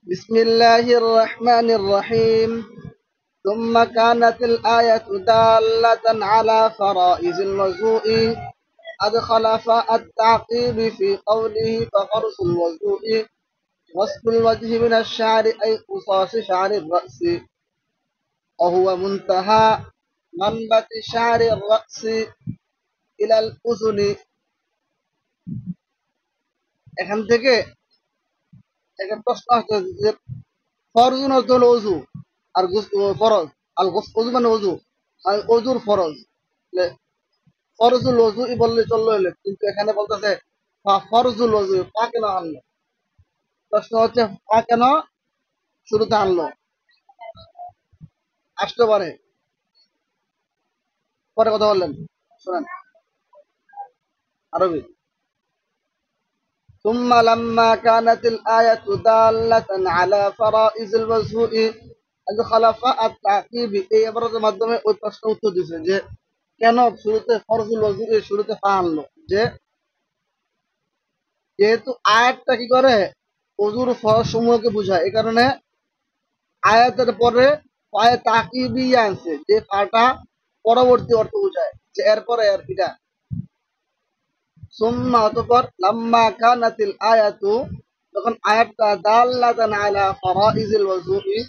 بسم الله الرحمن الرحيم. ثم كانت الآية دالة على فرائض الوضوء أدخل فاء التعقيب في قوله ففرض الوضوء غسل الوجه من الشعر أي قصاص شعر الرأس وهو منتهى منبت شعر الرأس إلى الأذن. এখান থেকে একটা প্রশ্ন আসছে যে ফরজুন হল অজু আর ফরজ আল অজু মানে অজু আর অজুর ফরজ ফরজুল অজু বললে চললো হলে, কিন্তু এখানে বলতেছে ফরজুল অজু পা কেন আনলো? প্রশ্ন হচ্ছে পা কেন শুরুতে আনলো? আসতে পারে, পরে কথা বললেন, শোনেন আরবি। ثم لما كانت الآية دالة على فرائض الوضوء أدخل فاء التعقيب এই ইবারতের মাধ্যমে ওই প্রশ্ন উত্তর দিয়েছে যে কেন শুরুতে ফরজুল ওযু এর শুরুতে ফা আনলো। যে যেহেতু আয়াতটা কি করে ওযুর ফরজ সমূহকে বোঝায়, এই কারণে আয়াতের পরে ফায়ে তাকিবিয়া আনছে, যে ফাটা পরবর্তী অর্থ বোঝায়, যে এরপরে আর কিটা। সুম্মা অতঃপর লাম্মা কানাতিল আয়াতু যখন আয়াতটা দাল্লাতান আলা ফারাইজিল ওযুই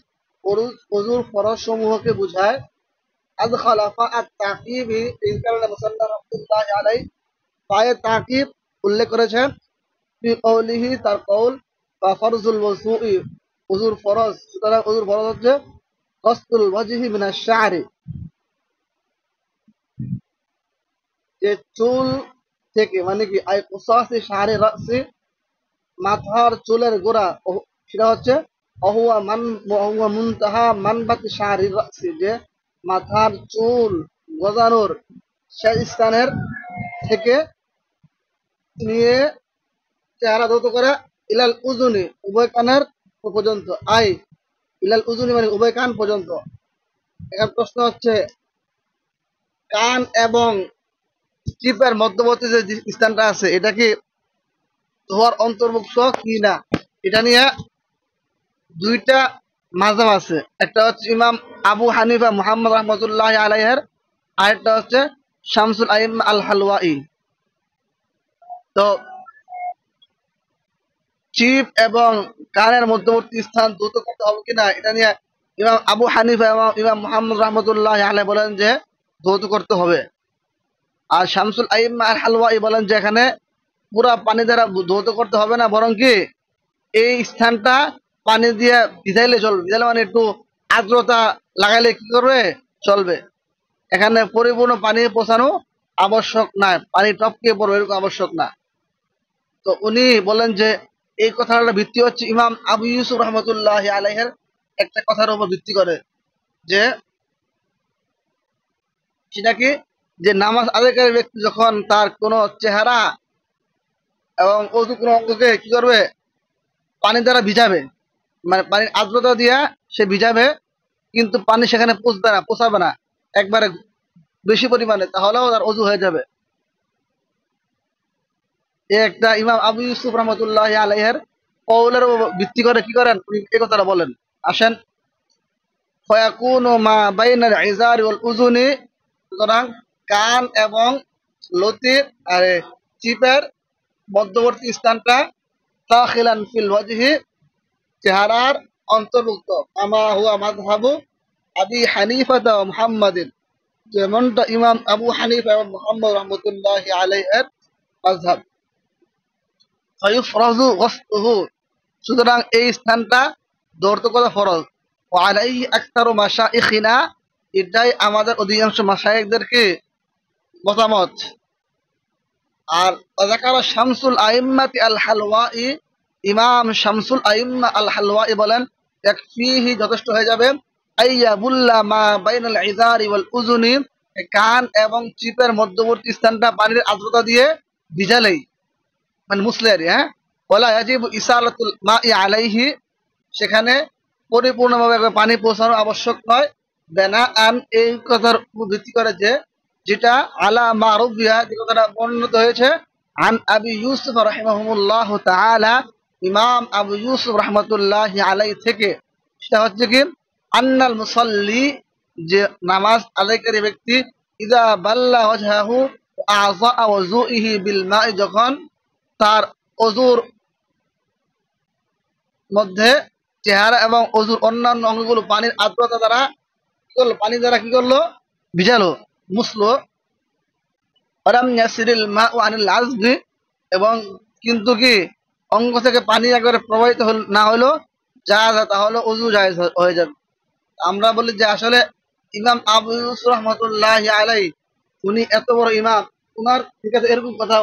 ওযুর ফরজ সমূহকে বোঝায়, আদখালা ফাআত তাকিবি এই কারণে মুসান্নাফ রাহমাতুল্লাহি আলাইহি ফায়ে তাকিব উল্লেখ করেছেন ফি কওলিহি তার কওল বা ফরজুল ওযুই ওযুর ফরজ। সুতরাং ওযুর ফরজ হচ্ছে গাসলুল ওয়াজহি মিনাশ শা'রি, যে চুল থেকে, মানে কি আই কুসাসি শা'রি রাসি মাথার চুলের গোড়া, সেটা হচ্ছে অহুয়া মুনতাহা মানবাতি শা'রি রাসি, যে মাথার চুল গজানোর শেষ স্থানের থেকে নিয়ে চেহারা ধৌত করে ইলাল উজুনি উভয় কানের পর্যন্ত, আই ইলাল উজুনি মানে উভয় কান পর্যন্ত। এখন প্রশ্ন হচ্ছে কান এবং চিপের মধ্যবর্তী যে স্থানটা আছে এটা কি ধোয়ার অন্তর্ভুক্ত কি না, এটা নিয়ে দুইটা মাযহাব আছে। একটা হচ্ছে ইমাম আবু হানিফা মুহাম্মদ রাহমাতুল্লাহ আলাইহির, আরেকটা হচ্ছে শামসুল আইম্মা আল হালওয়াই। তো চিপ এবং কানের মধ্যবর্তী স্থান দ্রুত করতে হবে কিনা এটা নিয়ে ইমাম আবু হানিফা এবং ইমাম মুহাম্মদ রাহমাতুল্লাহ আলাইহি বলেন যে ধৌত করতে হবে, আর শামসুল আইম্মা আল হালওয়াই বলেন যে এখানে পুরা পানি দ্বারা ধৌত করতে হবে না, বরং কি এই স্থানটা পানি দিয়ে ভিজাইলে চলবে। ভিজাইলে মানে একটু আর্দ্রতা লাগাইলে কি করবে, চলবে। এখানে পরিপূর্ণ পানি পৌঁছানো আবশ্যক না, পানি টপকে পড়বে এরকম আবশ্যক না। তো উনি বলেন যে এই কথাটার ভিত্তি হচ্ছে ইমাম আবু ইউসুফ রহমতুল্লাহ আলাইহের একটা কথার উপর ভিত্তি করে, যে সেটা কি, যে নামাজ আদায়কারী ব্যক্তি যখন তার কোনো চেহারা এবং অজু কোনো অঙ্গকে কি করবে, পানি দ্বারা ভিজাবে, মানে পানির আর্দ্রতা দিয়া সে ভিজাবে, কিন্তু পানি সেখানে পৌঁছাবে না একবারে বেশি পরিমাণে, তাহলেও তার অজু হয়ে যাবে। এই একটা ইমাম আবু ইউসুফ রহমতুল্লাহ আলাইহের কওলের ভিত্তি করে কি করেন উনি এই কথাটা বলেন। আসেন, ফায়াকুনু মা বাইনাল ইজারি ওয়াল উযুনি, সুতরাং কান এবং লতির আর চিপের মধ্যবর্তী স্থানটা দাখিলান ফিল ওয়াজহি চেহারার অন্তর্ভুক্ত, কামা হুয়া মাযহাবু আবি হানিফা ওয়া মুহাম্মাদিন, যেমনটা ইমাম আবু হানিফা এবং মুহাম্মদ রাহমাতুল্লাহি আলাইহির মাযহাব। ফায়ুফরাজু গাসলুহু, সুতরাং এই স্থানটা ধৌত করা ফরজ। ওয়া আলাইহি আকতারু মাশাইখিনা, এটাই আমাদের অধিকাংশ মাশায়েখদেরকে মতামত। আর যাকারা শামসুল আইম্মাতি আল হালওয়াই, ইমাম শামসুল আইম্মা আল হালওয়াই বলেন ইয়াকফিহি, যথেষ্ট হয়ে যাবে, আইয়াবুল্লা মা বাইনাল ইজারি ওয়াল উযুনি, কান এবং চিপের মধ্যবর্তী স্থানটা পানির আর্দ্রতা দিয়ে ভিজালেই, মানে মুসলে আর, হ্যাঁ, ওয়ালা ইয়াজিবু ইসালাতুল মাই আলাইহি, সেখানে পরিপূর্ণভাবে পানি পৌঁছানো আবশ্যক নয়। বেনা আন, এই কথার ভিত্তি করে যে যেটা আলা মারুফিয়া, যে কথাটা বর্ণিত হয়েছে আন আবি ইউসুফ রাহিমাহুল্লাহ তাআলা ইমাম আবু ইউসুফ রহমতুল্লাহি আলাই থেকে, সেটা হচ্ছে কি আন্নাল মুসাল্লি, যে নামাজ আদায়কারী ব্যক্তি, ইদা বাল্লা ওয়াজহাহু আযা ওযুইহি বিল মা'i, যখন তার অজুর মধ্যে চেহারা এবং অজুর অন্যান্য অঙ্গগুলো পানির আর্দ্রতা দ্বারা কি করলো, পানি দ্বারা কি করলো, ভিজালো, মুছলো। ওয়ালাম ইয়াসিরিল মা'উ আনিল আযবি, এবং কিন্তু কি অঙ্গ থেকে পানি একবারে প্রবাহিত না হলো, যা তাহলে অজু জায়েজ হয়ে যাবে। আমরা বলি যে আসলে ইমাম আবু ইউসুফ রহমতুল্লাহি আলাইহি, উনি এত বড় ইমাম, উনার ঠিক আছে এরকম কথা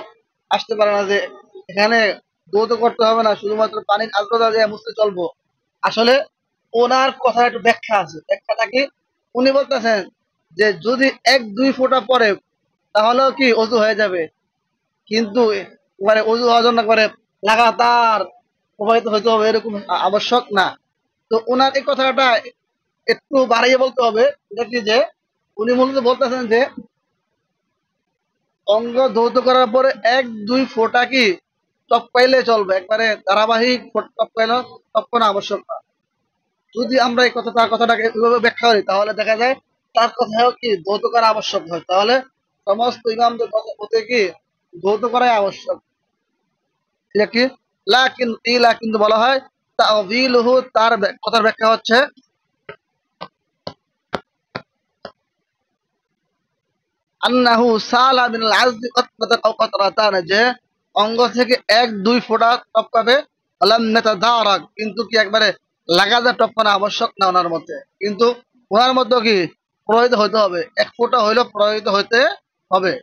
আসতে পারে না যে এখানে দৌত করতে হবে না, শুধুমাত্র পানির আর্দ্রতা দিয়ে মুছতে চলবো। আসলে ওনার কথা একটু ব্যাখ্যা আছে, ব্যাখ্যাটা কি, উনি বলতেছেন যে যদি 1-2 ফোঁটা পরে তাহলেও কি অজু হয়ে যাবে, কিন্তু মানে অজু হওয়ার জন্য করে লাগাতার প্রবাহিত হইতে হবে এরকম আবশ্যক না। তো ওনার এই কথাটা একটু বাড়িয়ে বলতে হবে, এটা কি যে উনি মূলত বলতেছেন যে অঙ্গ ধৌত করার পরে 1-2 ফোঁটা কি টপ পাইলে চলবে, একবারে ধারাবাহিক টপ পাইলে টপ করা আবশ্যক না। যদি আমরা এই কথা, তার কথাটাকে এভাবে ব্যাখ্যা করি, তাহলে দেখা যায় তার কথাও কি ধৌত করা আবশ্যক হয়, তাহলে সমস্ত ইমামদের কথা হতে কি ধৌত করাই আবশ্যক। এটা কি লাকিন ইলা, কিন্তু বলা হয় তাওয়িলুহু, তার কথার ব্যাখ্যা হচ্ছে আন্নাহু সালা মিনাল আজদি কাতরাতান আও কাতরাতান, যে অঙ্গ থেকে 1-2 ফোঁটা টপকাবে, আলাম নাতাদারাক, কিন্তু কি একবারে লাগাতার টপকানো আবশ্যক না ওনার মধ্যে, কিন্তু ওনার মধ্যে কি প্রবাহিত হইতে হবে, 1 ফোঁটা হইলেও প্রবাহিত হইতে হবে।